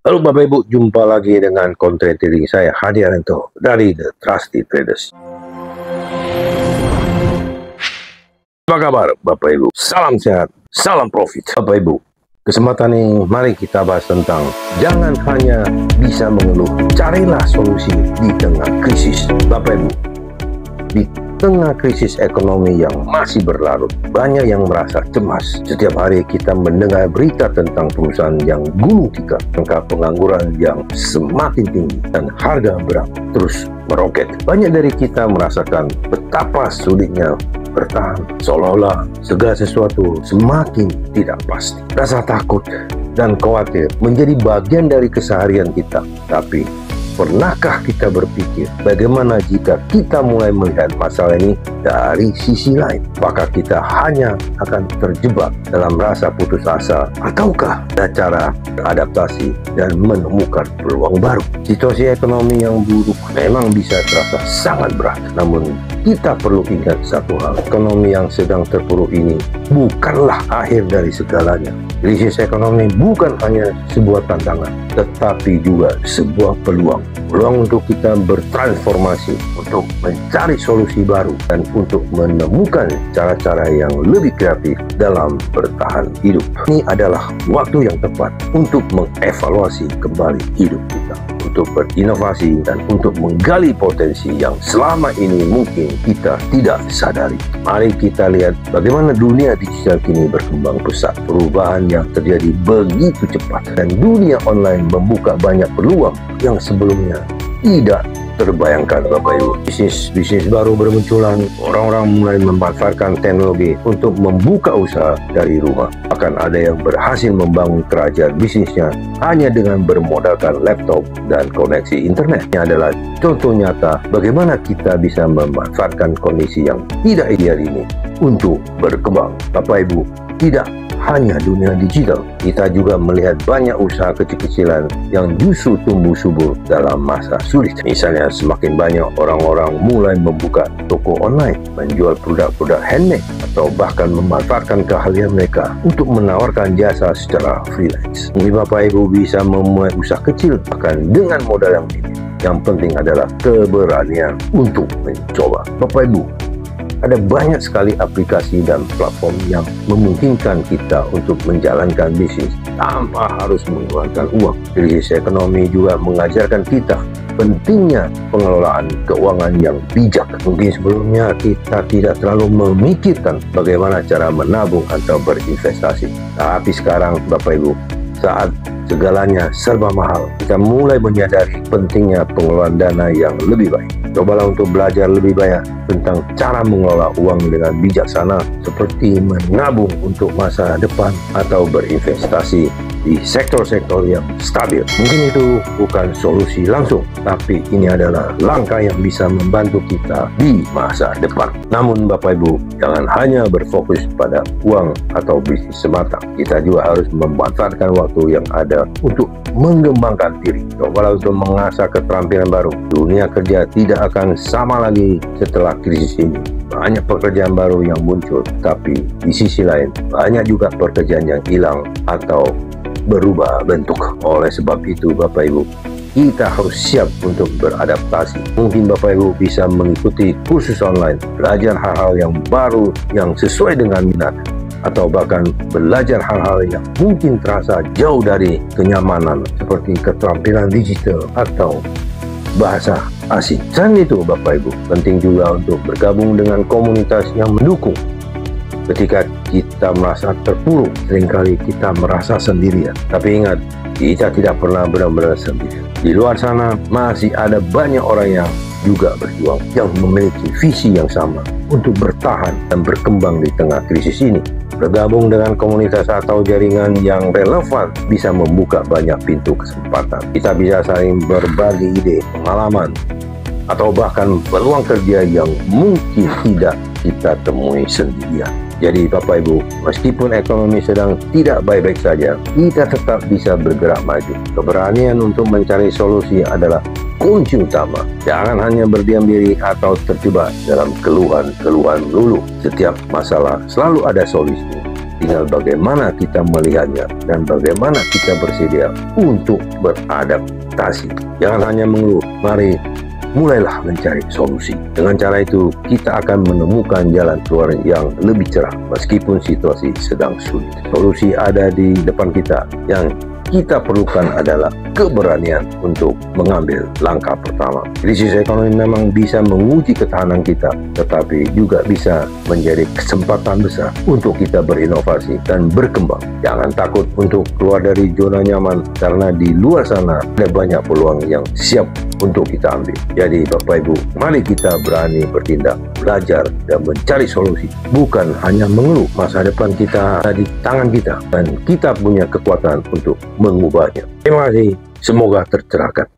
Halo Bapak Ibu, jumpa lagi dengan konten trading saya Hadianto dari The Trusty Traders. Apa kabar Bapak Ibu? Salam sehat, salam profit Bapak Ibu. Kesempatan ini mari kita bahas tentang jangan hanya bisa mengeluh, carilah solusi di tengah krisis. Bapak Ibu, di tengah krisis ekonomi yang masih berlarut, banyak yang merasa cemas. Setiap hari kita mendengar berita tentang perusahaan yang gulung tikar, angka pengangguran yang semakin tinggi, dan harga barang terus meroket. Banyak dari kita merasakan betapa sulitnya bertahan, seolah-olah segala sesuatu semakin tidak pasti. Rasa takut dan khawatir menjadi bagian dari keseharian kita. Tapi pernahkah kita berpikir bagaimana jika kita mulai melihat masalah ini dari sisi lain? Apakah kita hanya akan terjebak dalam rasa putus asa, ataukah ada cara beradaptasi dan menemukan peluang baru? Situasi ekonomi yang buruk memang bisa terasa sangat berat, namun kita perlu ingat satu hal, ekonomi yang sedang terpuruk ini bukanlah akhir dari segalanya. Krisis ekonomi bukan hanya sebuah tantangan, tetapi juga sebuah peluang. Peluang untuk kita bertransformasi, untuk mencari solusi baru, dan untuk menemukan cara-cara yang lebih kreatif dalam bertahan hidup. Ini adalah waktu yang tepat untuk mengevaluasi kembali hidup kita, untuk berinovasi, dan untuk menggali potensi yang selama ini mungkin kita tidak sadari. Mari kita lihat bagaimana dunia digital kini berkembang pesat. Perubahan yang terjadi begitu cepat, dan dunia online membuka banyak peluang yang sebelumnya tidak terbayangkan Bapak Ibu. Bisnis baru bermunculan, orang-orang mulai memanfaatkan teknologi untuk membuka usaha dari rumah. Bahkan ada yang berhasil membangun kerajaan bisnisnya hanya dengan bermodalkan laptop dan koneksi internet. Ini adalah contoh nyata bagaimana kita bisa memanfaatkan kondisi yang tidak ideal ini untuk berkembang. Bapak Ibu, tidak hanya dunia digital, kita juga melihat banyak usaha kecil-kecilan yang justru tumbuh subur dalam masa sulit. Misalnya, semakin banyak orang-orang mulai membuka toko online, menjual produk-produk handmade, atau bahkan memanfaatkan keahlian mereka untuk menawarkan jasa secara freelance. Mungkin Bapak Ibu bisa memulai usaha kecil, bahkan dengan modal yang minim. Yang penting adalah keberanian untuk mencoba. Bapak Ibu, ada banyak sekali aplikasi dan platform yang memungkinkan kita untuk menjalankan bisnis tanpa harus mengeluarkan uang. Krisis ekonomi juga mengajarkan kita pentingnya pengelolaan keuangan yang bijak. Mungkin sebelumnya kita tidak terlalu memikirkan bagaimana cara menabung atau berinvestasi. Tapi sekarang Bapak Ibu, saat segalanya serba mahal, kita mulai menyadari pentingnya pengelolaan dana yang lebih baik. Cobalah untuk belajar lebih banyak tentang cara mengelola uang dengan bijaksana, seperti menabung untuk masa depan atau berinvestasi di sektor-sektor yang stabil. Mungkin itu bukan solusi langsung, tapi ini adalah langkah yang bisa membantu kita di masa depan. Namun Bapak Ibu, jangan hanya berfokus pada uang atau bisnis semata. Kita juga harus memanfaatkan waktu yang ada untuk mengembangkan diri. Cobalah untuk mengasah keterampilan baru. Dunia kerja tidak akan sama lagi setelah krisis ini. Banyak pekerjaan baru yang muncul, tapi di sisi lain banyak juga pekerjaan yang hilang atau berubah bentuk. Oleh sebab itu Bapak Ibu, kita harus siap untuk beradaptasi. Mungkin Bapak Ibu bisa mengikuti kursus online, belajar hal-hal yang baru yang sesuai dengan minat, atau bahkan belajar hal-hal yang mungkin terasa jauh dari kenyamanan, seperti keterampilan digital atau bahasa asing. Selain itu Bapak Ibu, penting juga untuk bergabung dengan komunitas yang mendukung. Ketika kita merasa terpuruk, seringkali kita merasa sendirian. Tapi ingat, kita tidak pernah benar-benar sendirian. Di luar sana masih ada banyak orang yang juga berjuang, yang memiliki visi yang sama untuk bertahan dan berkembang di tengah krisis ini. Bergabung dengan komunitas atau jaringan yang relevan bisa membuka banyak pintu kesempatan. Kita bisa saling berbagi ide, pengalaman, atau bahkan peluang kerja yang mungkin tidak kita temui sendirian. Jadi Bapak Ibu, meskipun ekonomi sedang tidak baik-baik saja, kita tetap bisa bergerak maju. Keberanian untuk mencari solusi adalah kunci utama. Jangan hanya berdiam diri atau terjebak dalam keluhan-keluhan melulu. Setiap masalah selalu ada solusi. tinggal bagaimana kita melihatnya dan bagaimana kita bersedia untuk beradaptasi. Jangan hanya mengeluh, mari mulailah mencari solusi. Dengan cara itu, kita akan menemukan jalan keluar yang lebih cerah meskipun situasi sedang sulit. Solusi ada di depan kita. Yang kita perlukan adalah keberanian untuk mengambil langkah pertama. Krisis ekonomi memang bisa menguji ketahanan kita, tetapi juga bisa menjadi kesempatan besar untuk kita berinovasi dan berkembang. Jangan takut untuk keluar dari zona nyaman, karena di luar sana ada banyak peluang yang siap untuk kita ambil. Jadi Bapak Ibu, mari kita berani bertindak, belajar, dan mencari solusi. Bukan hanya mengeluh. Masa depan kita ada di tangan kita, dan kita punya kekuatan untuk mengubahnya. Terima kasih, semoga tercerahkan.